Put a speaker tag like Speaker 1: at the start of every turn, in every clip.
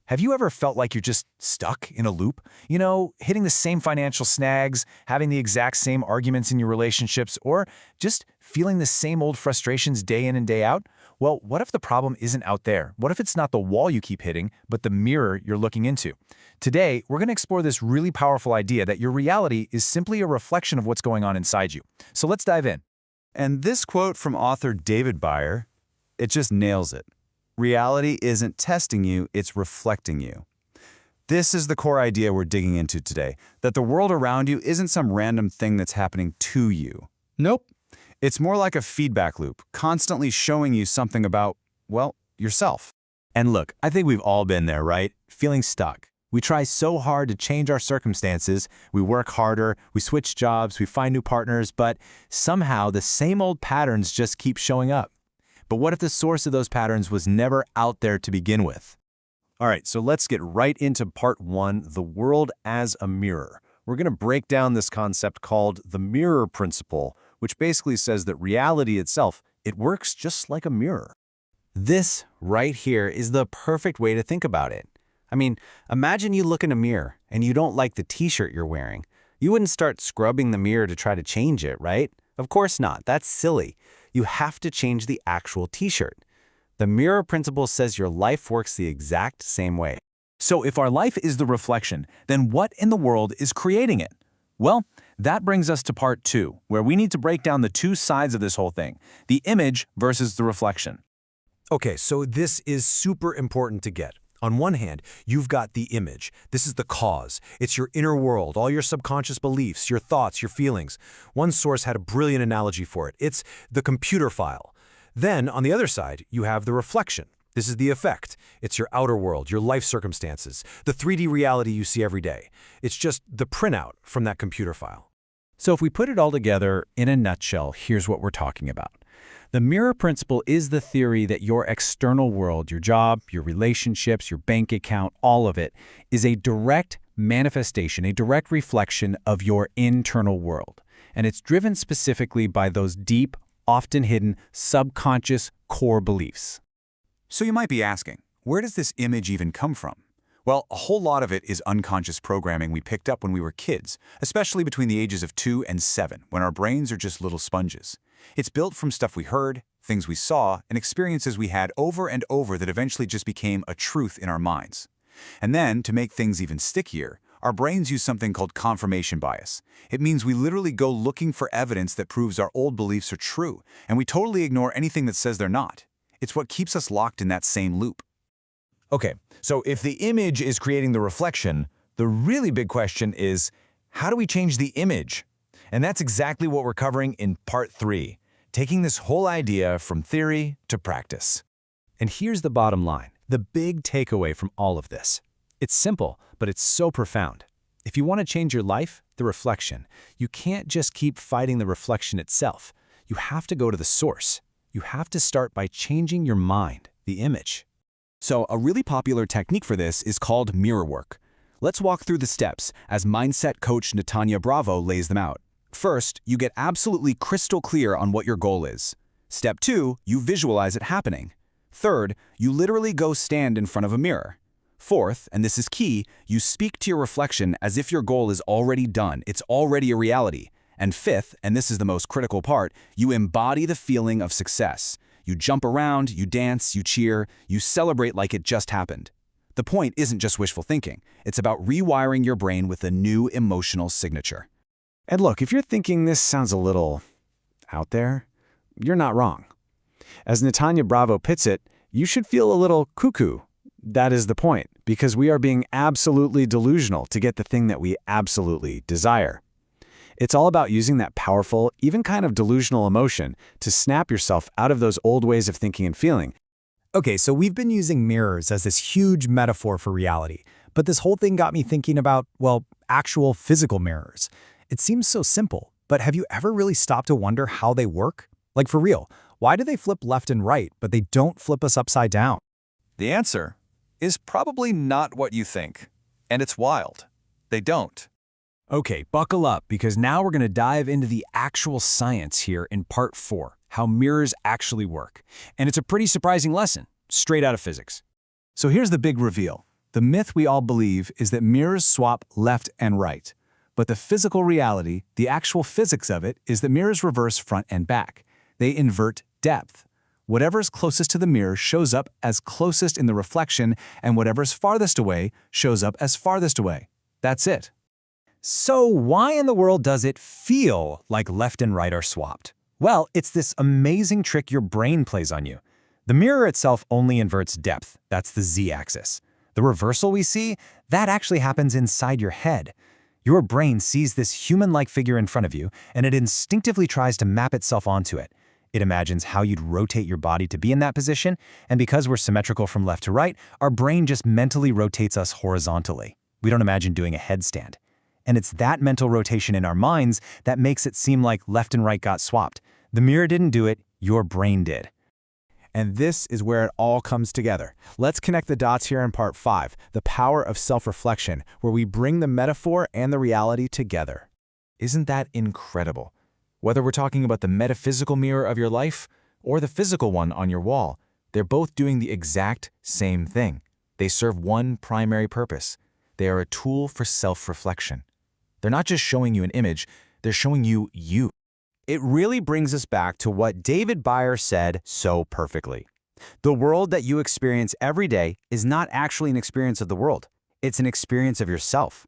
Speaker 1: Have you ever felt like you're just stuck in a loop? Hitting the same financial snags, having the exact same arguments in your relationships, or just feeling the same old frustrations day in and day out? Well, what if the problem isn't out there? What if it's not the wall you keep hitting, but the mirror you're looking into? Today, we're going to explore this really powerful idea that your reality is simply a reflection of what's going on inside you. So let's dive in.
Speaker 2: And this quote from author David Byer, it just nails it. Reality isn't testing you, it's reflecting you. This is the core idea we're digging into today, that the world around you isn't some random thing that's happening to you. Nope. It's more like a feedback loop, constantly showing you something about, well, yourself.
Speaker 1: And look, I think we've all been there, right? Feeling stuck. We try so hard to change our circumstances, we work harder, we switch jobs, we find new partners, but somehow the same old patterns just keep showing up. But what if the source of those patterns was never out there to begin with?
Speaker 3: All right, so let's get right into part one, the world as a mirror. We're going to break down this concept called the mirror principle, which basically says that reality itself, it works just like a mirror.
Speaker 1: This right here is the perfect way to think about it. I mean, imagine you look in a mirror and you don't like the t-shirt you're wearing. You wouldn't start scrubbing the mirror to try to change it, right? Of course not. That's silly. You have to change the actual t-shirt. The mirror principle says your life works the exact same way. So if our life is the reflection, then what in the world is creating it? Well, that brings us to part two, where we need to break down the two sides of this whole thing, the image versus the reflection.
Speaker 3: Okay, so this is super important to get. On one hand, you've got the image. This is the cause. It's your inner world, all your subconscious beliefs, your thoughts, your feelings. One source had a brilliant analogy for it. It's the computer file. Then, on the other side, you have the reflection. This is the effect. It's your outer world, your life circumstances, the 3D reality you see every day. It's just the printout from that computer file.
Speaker 1: So if we put it all together in a nutshell, here's what we're talking about. The mirror principle is the theory that your external world, your job, your relationships, your bank account, all of it, is a direct manifestation, a direct reflection of your internal world. And it's driven specifically by those deep, often hidden, subconscious core beliefs.
Speaker 2: So you might be asking, where does this image even come from? Well, a whole lot of it is unconscious programming we picked up when we were kids, especially between the ages of 2 and 7, when our brains are just little sponges. It's built from stuff we heard, things we saw, and experiences we had over and over that eventually just became a truth in our minds. And then, to make things even stickier, our brains use something called confirmation bias. It means we literally go looking for evidence that proves our old beliefs are true, and we totally ignore anything that says they're not. It's what keeps us locked in that same loop.
Speaker 1: Okay, so if the image is creating the reflection, the really big question is, how do we change the image? And that's exactly what we're covering in part 3, taking this whole idea from theory to practice.
Speaker 3: And here's the bottom line, the big takeaway from all of this. It's simple, but it's so profound. If you want to change your life, the reflection, you can't just keep fighting the reflection itself. You have to go to the source. You have to start by changing your mind, the image.
Speaker 2: So a really popular technique for this is called mirror work. Let's walk through the steps as mindset coach Natanya Bravo lays them out. First, you get absolutely crystal clear on what your goal is. Step 2, you visualize it happening. Third, you literally go stand in front of a mirror. Fourth, and this is key, you speak to your reflection as if your goal is already done, it's already a reality. And fifth, and this is the most critical part, you embody the feeling of success. You jump around, you dance, you cheer, you celebrate like it just happened. The point isn't just wishful thinking, it's about rewiring your brain with a new emotional signature.
Speaker 3: And look, if you're thinking this sounds a little out there, you're not wrong. As Natanya Bravo puts it, you should feel a little cuckoo. That is the point, because we are being absolutely delusional to get the thing that we absolutely desire. It's all about using that powerful, even kind of delusional emotion to snap yourself out of those old ways of thinking and feeling.
Speaker 4: Okay, so we've been using mirrors as this huge metaphor for reality, but this whole thing got me thinking about, well, actual physical mirrors. It seems so simple, but have you ever really stopped to wonder how they work? Like for real, why do they flip left and right, but they don't flip us upside down?
Speaker 5: The answer is probably not what you think. And it's wild. They don't.
Speaker 1: Okay, buckle up, because now we're going to dive into the actual science here in part 4, how mirrors actually work. And it's a pretty surprising lesson, straight out of physics.
Speaker 2: So here's the big reveal. The myth we all believe is that mirrors swap left and right. But the physical reality, the actual physics of it, is that mirrors reverse front and back. They invert depth. Whatever's closest to the mirror shows up as closest in the reflection, and whatever's farthest away shows up as farthest away. That's it.
Speaker 4: So why in the world does it feel like left and right are swapped? Well, it's this amazing trick your brain plays on you. The mirror itself only inverts depth. That's the z-axis. The reversal we see, that actually happens inside your head. Your brain sees this human-like figure in front of you, and it instinctively tries to map itself onto it. It imagines how you'd rotate your body to be in that position, and because we're symmetrical from left to right, our brain just mentally rotates us horizontally. We don't imagine doing a headstand. And it's that mental rotation in our minds that makes it seem like left and right got swapped. The mirror didn't do it, your brain did.
Speaker 2: And this is where it all comes together. Let's connect the dots here in part 5, the power of self-reflection, where we bring the metaphor and the reality together. Isn't that incredible? Whether we're talking about the metaphysical mirror of your life or the physical one on your wall, they're both doing the exact same thing. They serve one primary purpose. They are a tool for self-reflection. They're not just showing you an image, they're showing you you.
Speaker 1: It really brings us back to what David Byer said so perfectly. The world that you experience every day is not actually an experience of the world. It's an experience of yourself.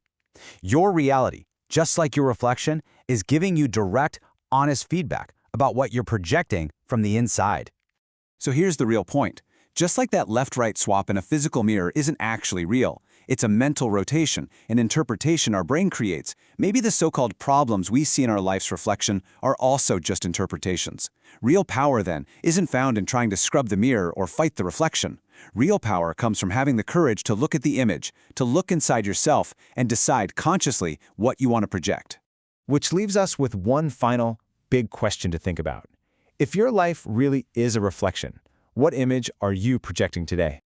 Speaker 1: Your reality, just like your reflection, is giving you direct, honest feedback about what you're projecting from the inside.
Speaker 2: So here's the real point. Just like that left-right swap in a physical mirror isn't actually real, it's a mental rotation, an interpretation our brain creates. Maybe the so-called problems we see in our life's reflection are also just interpretations. Real power, then, isn't found in trying to scrub the mirror or fight the reflection. Real power comes from having the courage to look at the image, to look inside yourself, and decide consciously what you want to project.
Speaker 1: Which leaves us with one final, big question to think about. If your life really is a reflection, what image are you projecting today?